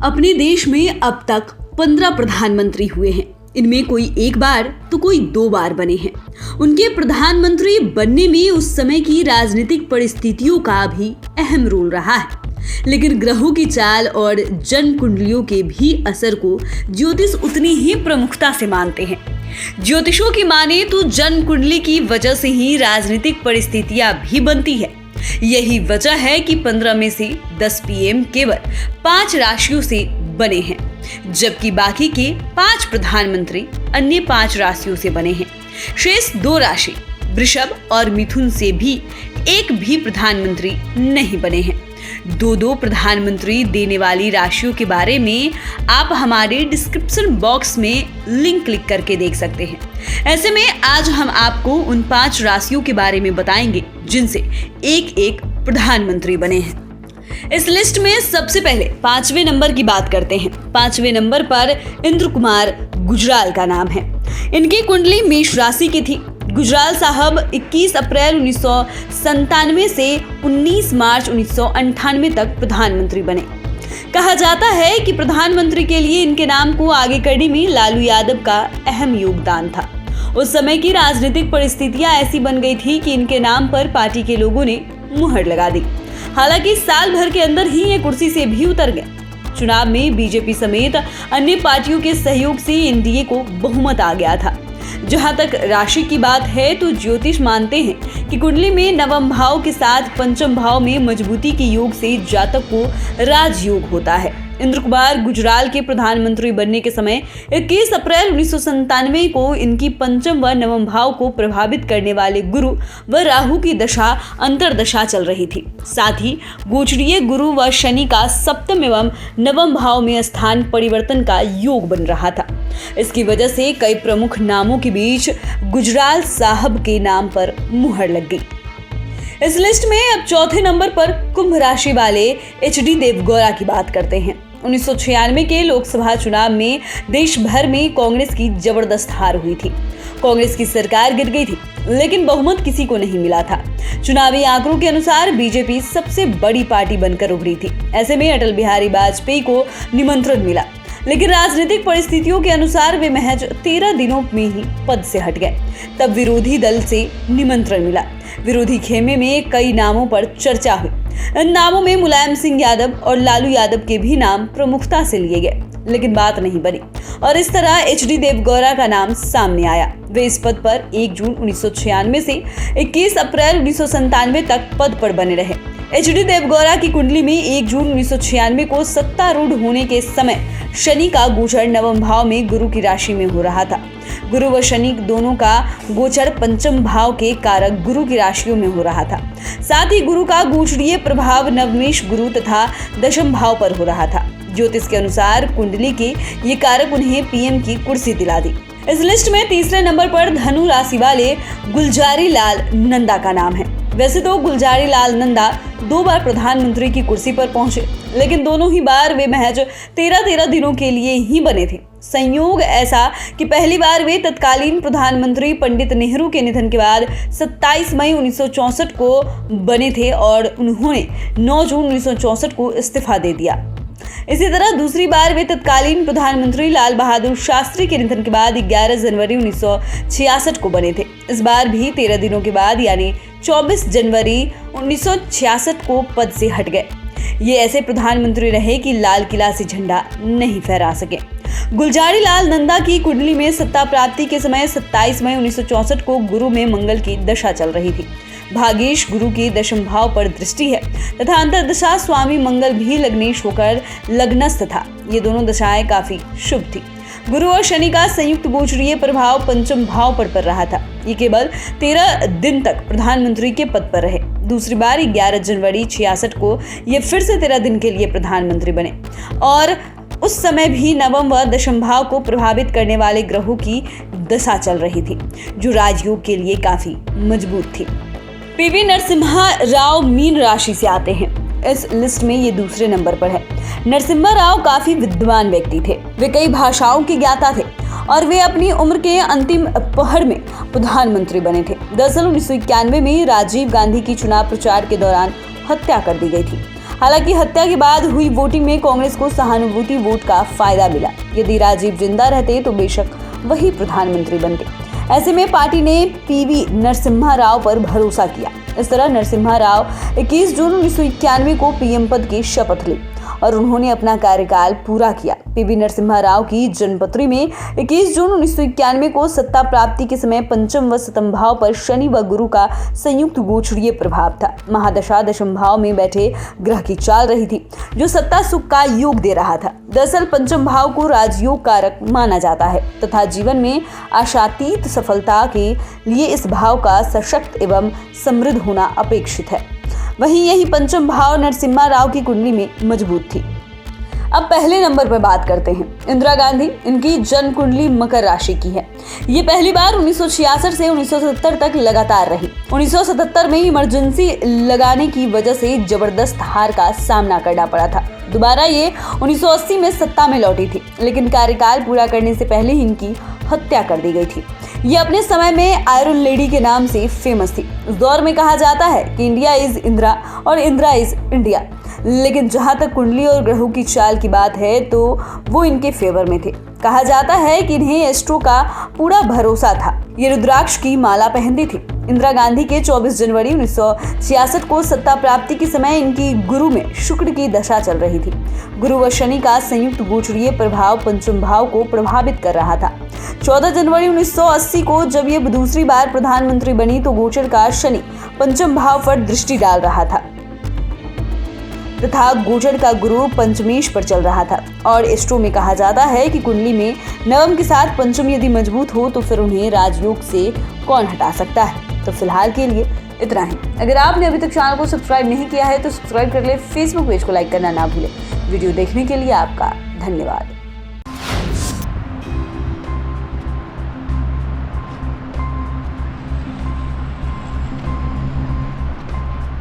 अपने देश में अब तक 15 प्रधानमंत्री हुए हैं। इनमें कोई एक बार तो कोई 2 बार बने हैं। उनके प्रधानमंत्री बनने में उस समय की राजनीतिक परिस्थितियों का भी अहम रोल रहा है। लेकिन ग्रहों की चाल और जन्म कुंडलियों के भी असर को ज्योतिष उतनी ही प्रमुखता से मानते हैं। ज्योतिषों की माने तो जन्म कुंडली की वजह से ही राजनीतिक परिस्थितियां भी बनती है। यही वजह है कि 15 में से 10 पीएम केवल 5 राशियों से बने हैं, जबकि बाकी के 5 प्रधानमंत्री अन्य 5 राशियों से बने हैं। शेष 2 राशि वृषभ और मिथुन से भी एक भी प्रधानमंत्री नहीं बने हैं। 2 प्रधानमंत्री देने वाली राशियों के बारे में आप हमारे डिस्क्रिप्शन बॉक्स में लिंक क्लिक करके देख सकते हैं। ऐसे में आज हम आपको उन 5 राशियों के बारे में बताएंगे जिनसे एक प्रधानमंत्री बने हैं। इस लिस्ट में सबसे पहले 5वें नंबर की बात करते हैं। 5वें नंबर पर इंद्र कुमार गुजराल का नाम है। इनकी कुंडली मेष राशि की थी। गुजराल साहब 21 अप्रैल 1997 से 19 मार्च 1998 तक प्रधानमंत्री बने। कहा जाता है कि प्रधानमंत्री के लिए इनके नाम को आगे करने में लालू यादव का अहम योगदान था। उस समय की राजनीतिक परिस्थितियां ऐसी बन गई थी कि इनके नाम पर पार्टी के लोगों ने मुहर लगा दी। हालांकि साल भर के अंदर ही ये कुर्सी से भी उतर गए। चुनाव में बीजेपी समेत अन्य पार्टियों के सहयोग से एनडीए को बहुमत आ गया था। जहां तक राशि की बात है तो ज्योतिष मानते हैं कि कुंडली में नवम भाव के साथ पंचम भाव में मजबूती के योग से जातक को राजयोग होता है। इंद्र कुमार गुजराल के प्रधानमंत्री बनने के समय 21 अप्रैल 1997 को इनकी पंचम व नवम भाव को प्रभावित करने वाले गुरु व राहु की दशा अंतरदशा चल रही थी। साथ ही गोचरीय गुरु व शनि का सप्तम एवं नवम भाव में स्थान परिवर्तन का योग बन रहा था। इसकी वजह से कई प्रमुख नामों के बीच गुजराल साहब के नाम पर मुहर लग गई। इस लिस्ट में अब चौथे नंबर पर कुंभ राशि वाले एचडी देवगौड़ा की बात करते हैं। 1996 के लोकसभा चुनाव में देश भर में कांग्रेस की जबरदस्त हार हुई थी। कांग्रेस की सरकार गिर गई थी, लेकिन बहुमत किसी को नहीं मिला था। चुनावी आंकड़ों के अनुसार बीजेपी सबसे बड़ी पार्टी बनकर उभरी थी। ऐसे में अटल बिहारी वाजपेयी को निमंत्रण मिला, लेकिन राजनीतिक परिस्थितियों के अनुसार वे महज 13 दिनों में ही पद से हट गए। तब विरोधी दल से निमंत्रण मिला। विरोधी खेमे में कई नामों पर चर्चा हुई। इन नामों में मुलायम सिंह यादव और लालू यादव के भी नाम प्रमुखता से लिए गए, लेकिन बात नहीं बनी और इस तरह एचडी देवगौड़ा का नाम सामने आया। वे इस पद पर 1 जून 1996 से 21 अप्रैल 1997 तक पद पर बने रहे। एचडी देवगौड़ा की कुंडली में 1 जून 1996 को सत्तारूढ़ होने के समय शनि का गोचर नवम भाव में गुरु की राशि में हो रहा था। गुरु व शनि दोनों का गोचर पंचम भाव के कारक गुरु की राशियों में हो रहा था। साथ ही गुरु का गोचरीय प्रभाव नवमेश गुरु तथा दशम भाव पर हो रहा था। ज्योतिष के अनुसार कुंडली के ये कारक उन्हें पीएम की कुर्सी दिला दी। इस लिस्ट में तीसरे नंबर पर धनु राशि वाले गुलजारी लाल नंदा का नाम है। वैसे तो गुलजारी लाल नंदा 2 बार प्रधानमंत्री की कुर्सी पर पहुंचे, लेकिन दोनों ही बार वे महज 13 दिनों के लिए ही बने थे। संयोग ऐसा कि पहली बार वे तत्कालीन प्रधानमंत्री पंडित नेहरू के निधन के बाद 27 मई 1964 को बने थे और उन्होंने 9 जून 1964 को इस्तीफा दे दिया। इसी तरह दूसरी बार वे तत्कालीन प्रधानमंत्री लाल बहादुर शास्त्री के निधन के बाद 11 जनवरी 1966 को बने थे। इस बार भी 13 दिनों के बाद यानी 24 जनवरी 1966 को पद से हट गए। ये ऐसे प्रधानमंत्री रहे कि लाल किला से झंडा नहीं फहरा सके। गुलजारी लाल नंदा की कुंडली में सत्ता प्राप्ति के समय 27 मई 1964 को गुरु में मंगल की दशा चल रही थी। भागेश गुरु की दशम भाव पर दृष्टि है तथा अंतर्दशा स्वामी मंगल भी लग्नेश होकर लग्नस्थ था। ये दोनों दशाएं काफी शुभ थी। गुरु और शनि का संयुक्त गोचरीय प्रभाव पंचम भाव पर पड़ रहा था। ये केवल 13 दिन तक प्रधानमंत्री के पद पर रहे। दूसरी बार 11 जनवरी 1966 को ये फिर से 13 दिन के लिए प्रधानमंत्री बने और उस समय भी नवम व दशम भाव को प्रभावित करने वाले ग्रहों की दशा चल रही थी, जो राजयोग के लिए काफी मजबूत थी। पीवी नरसिम्हा राव मीन राशि से आते हैं। इस लिस्ट में ये दूसरे नंबर पर है। नरसिम्हा राव काफी विद्वान व्यक्ति थे। वे कई भाषाओं के ज्ञाता थे और वे अपनी उम्र के अंतिम पहर में प्रधानमंत्री बने थे। दरअसल 1991 में राजीव गांधी की चुनाव प्रचार के दौरान हत्या कर दी गई थी। हालांकि हत्या के बाद हुई वोटिंग में कांग्रेस को सहानुभूति वोट का फायदा मिला। यदि राजीव जिंदा रहते तो बेशक वही प्रधानमंत्री बनते। ऐसे में पार्टी ने पीवी नरसिम्हा राव पर भरोसा किया। इस तरह नरसिम्हा राव 21 जून 1991 को पीएम पद की शपथ ली और उन्होंने अपना कार्यकाल पूरा किया। पीवी नरसिम्हा राव की जन्मपत्री में 21 जून 1991 को सत्ता प्राप्ति के समय पंचम व सप्तम भाव पर शनि व गुरु का संयुक्त गोचरीय प्रभाव था। महादशा दशम भाव में बैठे ग्रह की चाल रही थी, जो सत्ता सुख का योग दे रहा था। दरअसल पंचम भाव को राजयोग कारक माना जाता है तथा जीवन में आशातीत सफलता के लिए इस भाव का सशक्त एवं समृद्ध होना अपेक्षित है। वहीं यही पंचम भाव नरसिम्हा राव की कुंडली में मजबूत थी। अब पहले नंबर पर बात करते हैं इंदिरा गांधी। इनकी जन्म कुंडली मकर राशि की है। ये पहली बार 1966 से 1977 तक लगातार रही। 1977 में इमरजेंसी लगाने की वजह से जबरदस्त हार का सामना करना पड़ा था। दोबारा ये 1980 में सत्ता में लौटी थी, लेकिन कार्यकाल पूरा करने से पहले ही इनकी हत्या कर दी गई थी। ये अपने समय में आयरन लेडी के नाम से फेमस थी। उस दौर में कहा जाता है कि इंडिया इज इंदिरा और इंदिरा इज इंडिया, लेकिन जहां तक कुंडली और ग्रहों की चाल की बात है तो वो इनके फेवर में थे। कहा जाता है कि इन्हें एस्ट्रो का पूरा भरोसा था। ये रुद्राक्ष की माला पहनती थी। इंदिरा गांधी के 24 जनवरी 1966 को सत्ता प्राप्ति के समय इनकी गुरु में शुक्र की दशा चल रही थी। गुरु व शनि का संयुक्त गोचरीय प्रभाव पंचम भाव को प्रभावित कर रहा था। 14 जनवरी 1980 को जब ये दूसरी बार प्रधानमंत्री बनी तो गोचर का शनि पंचम भाव पर दृष्टि डाल रहा था तथा गोचर का गुरु पंचमेश पर चल रहा था। और एस्ट्रो में कहा जाता है कि कुंडली में नवम के साथ पंचम यदि मजबूत हो तो फिर उन्हें राजयोग से कौन हटा सकता है। तो फिलहाल के लिए इतना ही। अगर आपने अभी तक चैनल को सब्सक्राइब नहीं किया है तो सब्सक्राइब कर ले। फेसबुक पेज को लाइक करना ना भूलें। वीडियो देखने के लिए आपका धन्यवाद।